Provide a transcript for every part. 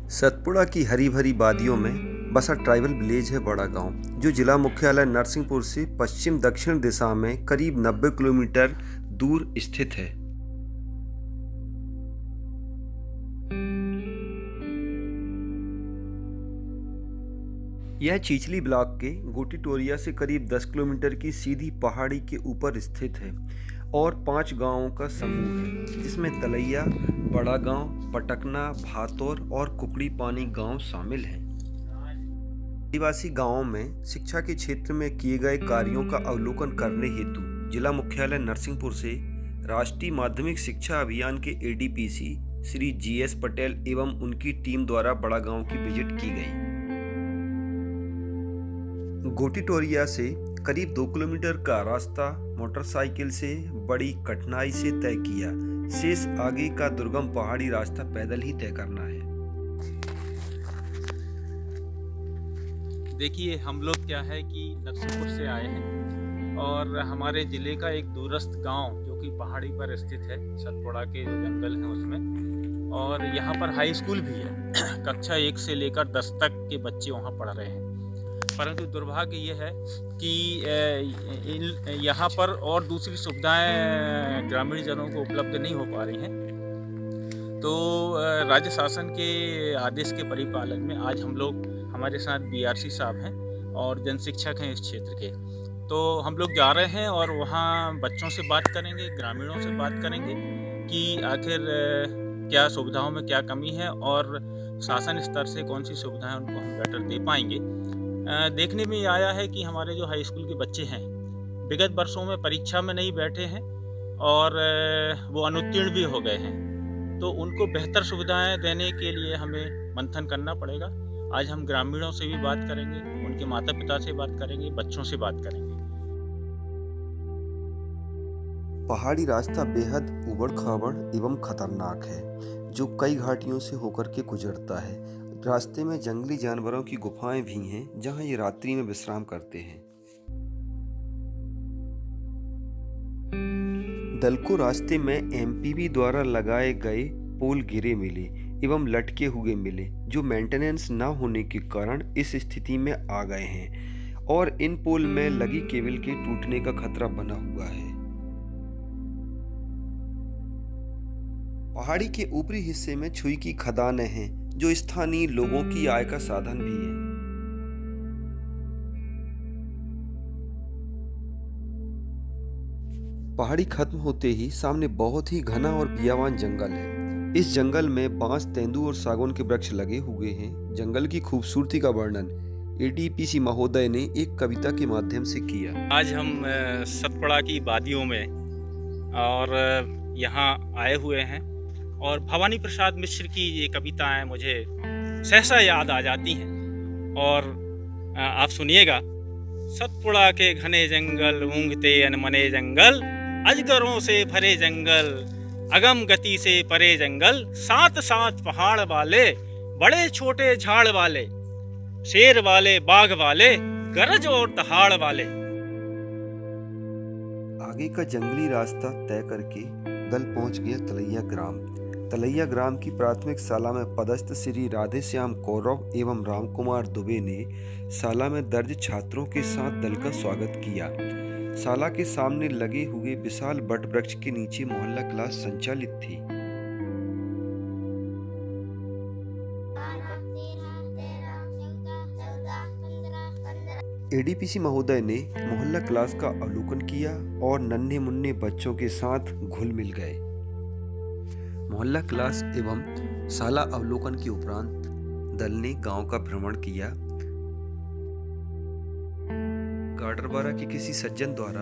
सतपुड़ा की हरी भरी वादियों में बसा ट्राइबल विलेज है बड़ा गांव, जो जिला मुख्यालय नरसिंहपुर से पश्चिम दक्षिण दिशा में करीब 90 किलोमीटर दूर स्थित है। यह चीचली ब्लॉक के गोटी टोरिया से करीब 10 किलोमीटर की सीधी पहाड़ी के ऊपर स्थित है और 5 गांवों का समूह है, जिसमें तलैया, बड़ा गांव, पटकना, भातौर और कुकड़ी पानी गांव शामिल हैं। आदिवासी गांवों में शिक्षा के क्षेत्र में किए गए कार्यों का अवलोकन करने हेतु जिला मुख्यालय नरसिंहपुर से राष्ट्रीय माध्यमिक शिक्षा अभियान के एडीपीसी श्री जीएस पटेल एवं उनकी टीम द्वारा बड़ा गांव की विजिट की गई। गोटी टोरिया से करीब 2 किलोमीटर का रास्ता मोटरसाइकिल से बड़ी कठिनाई से तय किया। शेष आगे का दुर्गम पहाड़ी रास्ता पैदल ही तय करना है। देखिए, हम लोग क्या है कि नरसिंहपुर से आए हैं और हमारे ज़िले का एक दूरस्थ गांव जो कि पहाड़ी पर स्थित है, सतपुड़ा के जो जंगल हैं उसमें, और यहाँ पर हाई स्कूल भी है। कक्षा 1 से लेकर 10 तक के बच्चे वहाँ पढ़ रहे हैं। परंतु दुर्भाग्य ये है कि यहाँ पर और दूसरी सुविधाएं ग्रामीण जनों को उपलब्ध नहीं हो पा रही हैं। तो राज्य शासन के आदेश के परिपालन में आज हम लोग, हमारे साथ बीआरसी साहब हैं और जन शिक्षक हैं इस क्षेत्र के, तो हम लोग जा रहे हैं और वहाँ बच्चों से बात करेंगे, ग्रामीणों से बात करेंगे कि आखिर क्या सुविधाओं में क्या कमी है और शासन स्तर से कौन सी सुविधाएं उनको हम बेटर दे पाएंगे। देखने में आया है कि हमारे जो हाई स्कूल के बच्चे हैं विगत वर्षों में परीक्षा में नहीं बैठे हैं और वो अनुत्तीर्ण भी हो गए हैं, तो उनको बेहतर सुविधाएं देने के लिए हमें मंथन करना पड़ेगा। आज हम ग्रामीणों से भी बात करेंगे, उनके माता पिता से बात करेंगे, बच्चों से बात करेंगे। पहाड़ी रास्ता बेहद उबड़-खाबड़ एवं खतरनाक है, जो कई घाटियों से होकर के गुजरता है। रास्ते में जंगली जानवरों की गुफाएं भी हैं, जहां ये रात्रि में विश्राम करते हैं। दल को रास्ते में एमपीवी द्वारा लगाए गए पोल गिरे मिले एवं लटके हुए मिले, जो मेंटेनेंस न होने के कारण इस स्थिति में आ गए हैं और इन पोल में लगी केबल के टूटने का खतरा बना हुआ है। पहाड़ी के ऊपरी हिस्से में छुई की खदानें हैं, जो स्थानीय लोगों की आय का साधन भी है। पहाड़ी खत्म होते ही सामने बहुत ही घना और बियावान जंगल है। इस जंगल में बांस, तेंदू और सागौन के वृक्ष लगे हुए हैं। जंगल की खूबसूरती का वर्णन एडीपीसी महोदय ने एक कविता के माध्यम से किया। आज हम सतपुड़ा की वादियों में और यहाँ आए हुए हैं और भवानी प्रसाद मिश्र की ये कविताएं मुझे सहसा याद आ जाती हैं और आप सुनिएगा। सतपुड़ा के घने जंगल, ऊँघते अनमने जंगल, अजगरों से भरे जंगल, अगम गति से परे जंगल, साथ साथ पहाड़ वाले, बड़े छोटे झाड़ वाले, शेर वाले, बाघ वाले, गरज और दहाड़ वाले। आगे का जंगली रास्ता तय करके दल पहुंच गया तलैया ग्राम। तलैया ग्राम की प्राथमिक शाला में पदस्थ श्री राधेश्याम कौरव एवं रामकुमार दुबे ने शाला में दर्ज छात्रों के साथ दल का स्वागत किया। शाला के सामने लगे हुए विशाल बट वृक्ष के नीचे मोहल्ला क्लास संचालित थी। एडीपीसी महोदय ने मोहल्ला क्लास का अवलोकन किया और नन्हे मुन्ने बच्चों के साथ घुल मिल गए। मोहल्ला क्लास एवं शाला अवलोकन के उपरांत दल ने गांव का भ्रमण किया। गाडरवारा के किसी सज्जन द्वारा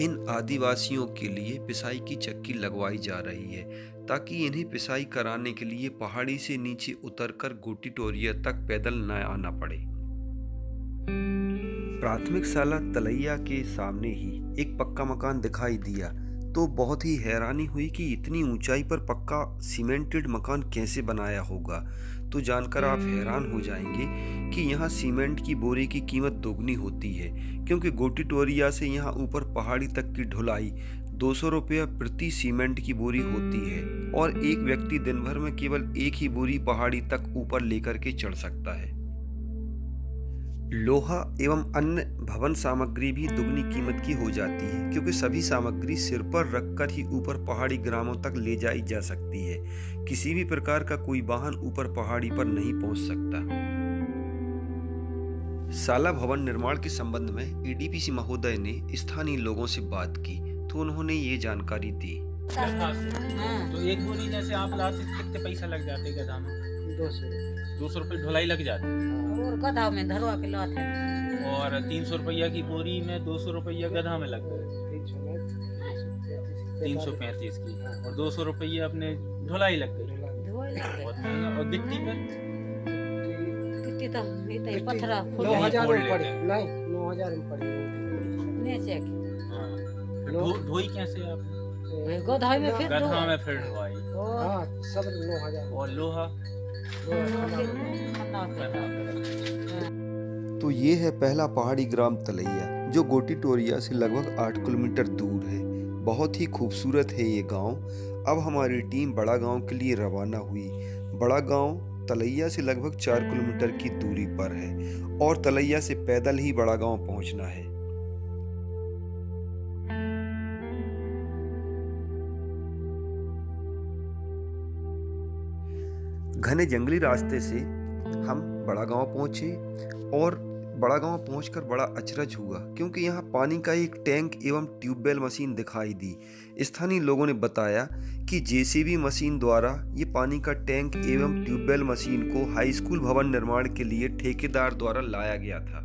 इन आदिवासियों के लिए पिसाई की चक्की लगवाई जा रही है, ताकि इन्हें पिसाई कराने के लिए पहाड़ी से नीचे उतरकर गोटी टोरिया तक पैदल न आना पड़े। प्राथमिक शाला तलैया के सामने ही एक पक्का मकान दिखाई दिया, तो बहुत ही हैरानी हुई कि इतनी ऊंचाई पर पक्का सीमेंटेड मकान कैसे बनाया होगा। तो जानकर आप हैरान हो जाएंगे कि यहाँ सीमेंट की बोरे की कीमत दोगुनी होती है, क्योंकि गोटी टोरिया से यहाँ ऊपर पहाड़ी तक की ढुलाई 200 रुपया प्रति सीमेंट की बोरी होती है और एक व्यक्ति दिन भर में केवल एक ही बोरी पहाड़ी तक ऊपर लेकर के चढ़ सकता है। लोहा एवं अन्य भवन सामग्री भी दुगनी कीमत की हो जाती है, क्योंकि सभी सामग्री सिर पर रखकर ही ऊपर पहाड़ी ग्रामों तक ले जाई जा सकती है। किसी भी प्रकार का कोई वाहन ऊपर पहाड़ी पर नहीं पहुंच सकता। साला भवन निर्माण के संबंध में एडीपीसी महोदय ने स्थानीय लोगों से बात की तो उन्होंने ये जानकारी दी। तो एक बोरी जैसे आप लाते कितने पैसा लग जाते गधा में? 200 रुपये ढुलाई लग जाती और गधा में धरवा के लाते और 300 रुपया की बोरी में 200 रुपया गधा में लग गए, 335 की, और 200 रुपये अपने ढुलाई लग गई। बहुत महंगा। और गिट्टी पर कितनी तो इतने पत्थरा 9,000 में पड़े, नहीं 9,000 में पड़े नीचे धोई कैसे आपने? गधा में फिर गधा में फिर ढुलाई। हाँ सब 9,000। और लोहा तो ये है पहला पहाड़ी ग्राम तलैया, जो गोटी टोरिया से लगभग 8 किलोमीटर दूर है। बहुत ही खूबसूरत है ये गांव। अब हमारी टीम बड़ा गांव के लिए रवाना हुई। बड़ा गांव तलैया से लगभग 4 किलोमीटर की दूरी पर है और तलैया से पैदल ही बड़ा गांव पहुंचना है। घने जंगली रास्ते से हम बड़ा गांव पहुंचे और बड़ा गांव पहुंचकर बड़ा अचरज हुआ, क्योंकि यहाँ पानी का एक टैंक एवं ट्यूबवेल मशीन दिखाई दी। स्थानीय लोगों ने बताया कि जेसीबी मशीन द्वारा ये पानी का टैंक एवं ट्यूबवेल मशीन को हाई स्कूल भवन निर्माण के लिए ठेकेदार द्वारा लाया गया था।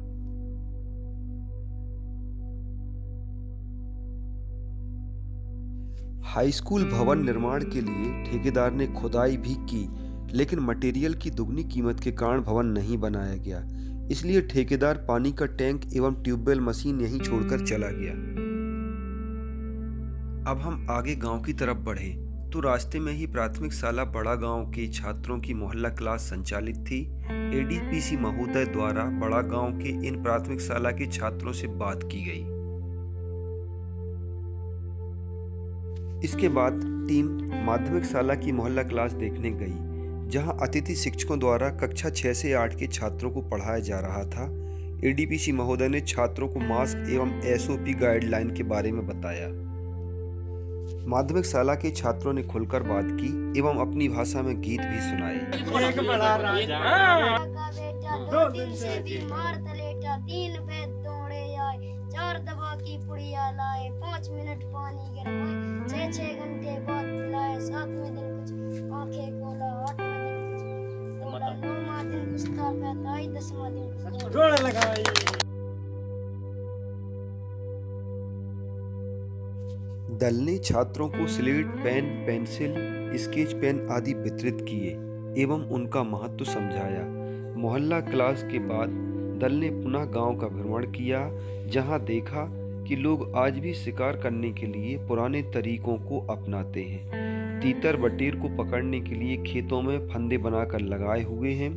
हाई स्कूल भवन निर्माण के लिए ठेकेदार ने खुदाई भी की, लेकिन मटेरियल की दुगनी कीमत के कारण भवन नहीं बनाया गया। इसलिए ठेकेदार पानी का टैंक एवं ट्यूबवेल मशीन यहीं छोड़कर चला गया। अब हम आगे गांव की तरफ बढ़े तो रास्ते में ही प्राथमिक शाला बड़ा गांव के छात्रों की मोहल्ला क्लास संचालित थी। एडीपीसी महोदय द्वारा बड़ा गांव के इन प्राथमिक शाला के छात्रों से बात की गई। इसके बाद टीम माध्यमिक शाला की मोहल्ला क्लास देखने गई, जहां अतिथि शिक्षकों द्वारा कक्षा 6 से 8 के छात्रों को पढ़ाया जा रहा था। एडीपीसी महोदय ने छात्रों को मास्क एवं एसओपी गाइडलाइन के बारे में बताया। माध्यमिक शाला के छात्रों ने खुलकर बात की एवं अपनी भाषा में गीत भी सुनाए। एक बड़ा राजा का बेटा 2 दिन से बीमार तलेटा, 3 वैद दौड़े आए, 4 दवा की पुड़िया लाए, 5 मिनट पानी गरमाए, 6 घंटे बाद पिलाए, 7वें दिन कुछ आंखें खोला, 8वें दिन कुछ तोड़ा, 9वां दिन कुछ ताकत आई, 10वां दिन कुछ जोड़ लगाई। दल ने छात्रों को slate, pen, pencil, sketch pen आदि वितरित किए एवं उनका महत्व समझाया। मोहल्ला क्लास के बाद दल ने पुनः गांव का भ्रमण किया, जहां देखा कि लोग आज भी शिकार करने के लिए पुराने तरीकों को अपनाते हैं। तीतर बटेर को पकड़ने के लिए खेतों में फंदे बनाकर लगाए हुए हैं।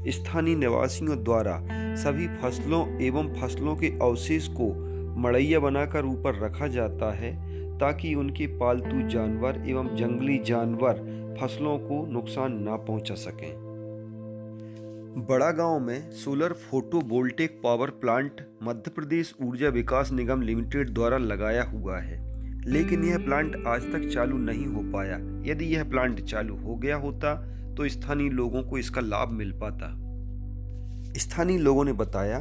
स्थानीय निवासियों द्वारा सभी फसलों एवं फसलों के अवशेष को मड़ैया बनाकर ऊपर रखा जाता है, ताकि उनके पालतू जानवर एवं जंगली जानवर फसलों को नुकसान ना पहुंचा सकें। बड़ा गांव में solar photovoltaic power plant Madhya Pradesh ऊर्जा विकास निगम लिमिटेड द्वारा लगाया हुआ है, लेकिन यह प्लांट आज तक चालू नहीं हो पाया। यदि यह प्लांट चालू हो गया होता तो स्थानीय लोगों को इसका लाभ मिल पाता। स्थानीय लोगों ने बताया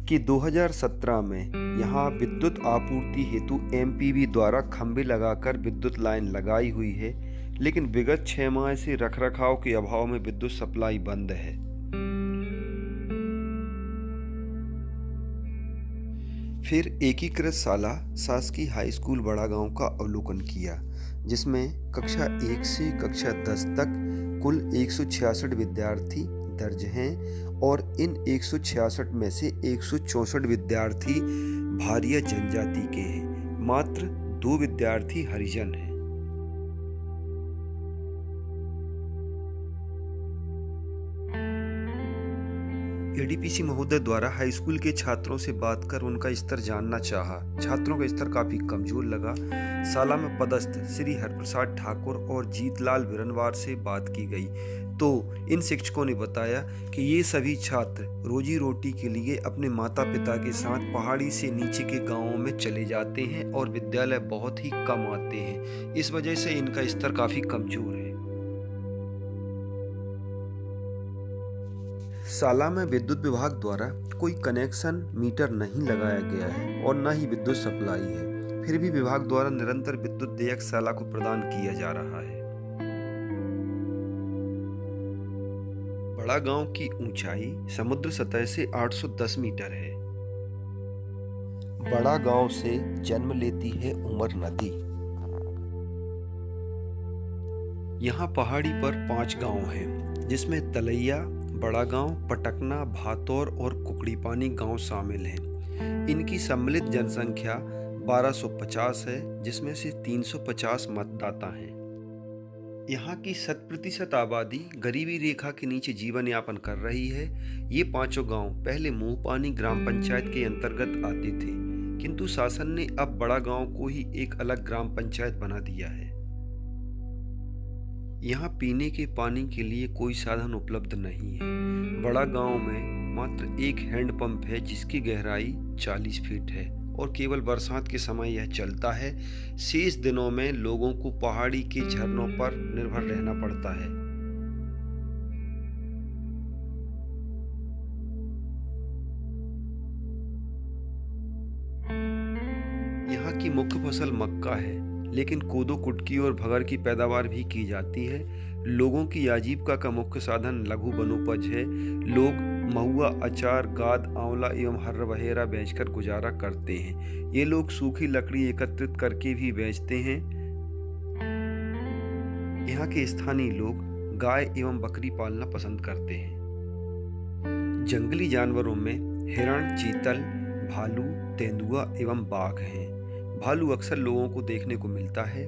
कि 2017 में यहाँ विद्युत आपूर्ति हेतु एमपीबी द्वारा खंभे लगाकर विद्युत लाइन लगाई हुई है, लेकिन विगत 6 माह से रखरखाव के अभाव में विद्युत सप्लाई बंद है। फिर एकीकृत शाला शासकीय हाई स्कूल बड़ा गांव का अवलोकन किया, जिसमें कक्षा 1 से कक्षा 10 तक कुल 166 विद्यार्थी दर्ज हैं और इन 166 में से 164 विद्यार्थी भारिया जनजाति के हैं। मात्र 2 विद्यार्थी हरिजन हैं। एडीपीसी महोदय द्वारा हाई स्कूल के छात्रों से बात कर उनका स्तर जानना चाहा। छात्रों का स्तर काफी कमजोर लगा। शाला में पदस्थ श्री हरप्रसाद ठाकुर और जीतलाल बिरनवार से बात की गई तो इन शिक्षकों ने बताया कि ये सभी छात्र रोजी रोटी के लिए अपने माता पिता के साथ पहाड़ी से नीचे के गांवों में चले जाते हैं और विद्यालय बहुत ही कम आते हैं। इस वजह से इनका स्तर काफी कमजोर है। शाला में विद्युत विभाग द्वारा कोई कनेक्शन मीटर नहीं लगाया गया है और न ही विद्युत सप्लाई है, फिर भी विभाग द्वारा निरंतर विद्युत देयक शाला को प्रदान किया जा रहा है। बड़ा गांव की ऊंचाई समुद्र सतह से 810 मीटर है। बड़ा गांव से जन्म लेती है उमर नदी। यहाँ पहाड़ी पर 5 गांव हैं, जिसमें तलैया, बड़ा गांव, पटकना, भातौर और कुकड़ीपानी गांव शामिल हैं। इनकी सम्मिलित जनसंख्या 1250 है, जिसमें से 350 मतदाता हैं। यहाँ की 100% आबादी गरीबी रेखा के नीचे जीवन यापन कर रही है। ये 5 गांव पहले मुंहपानी ग्राम पंचायत के अंतर्गत आते थे, किंतु शासन ने अब बड़ा गांव को ही एक अलग ग्राम पंचायत बना दिया है। यहाँ पीने के पानी के लिए कोई साधन उपलब्ध नहीं है। बड़ा गांव में मात्र एक हैंडपंप है, जिसकी गहराई 40 फीट है और केवल बरसात के समय यह चलता है। शेष दिनों में लोगों को पहाड़ी के झरनों पर निर्भर रहना पड़ता है। यहाँ की मुख्य फसल मक्का है, लेकिन कोदो, कुटकी और भगर की पैदावार भी की जाती है। लोगों की आजीविका का मुख्य साधन लघु वनोपज है। लोग महुआ, अचार, गाद, आंवला एवं हर्र वगैरह बेचकर गुजारा करते हैं। ये लोग सूखी लकड़ी एकत्रित करके भी बेचते हैं। यहाँ के स्थानीय लोग गाय एवं बकरी पालना पसंद करते हैं। जंगली जानवरों में हिरण, चीतल, भालू, तेंदुआ एवं बाघ हैं। भालू अक्सर लोगों को देखने को मिलता है।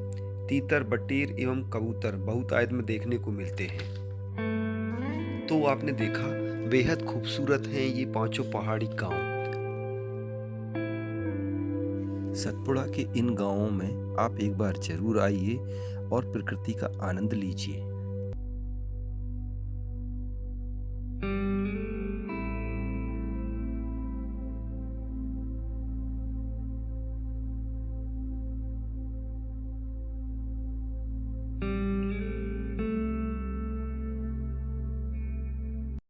तीतर, बटेर एवं कबूतर बहुतायत में देखने को मिलते हैं। तो आपने देखा, बेहद खूबसूरत हैं ये 5 पहाड़ी गांव। सतपुड़ा के इन गांवों में आप एक बार जरूर आइए और प्रकृति का आनंद लीजिए।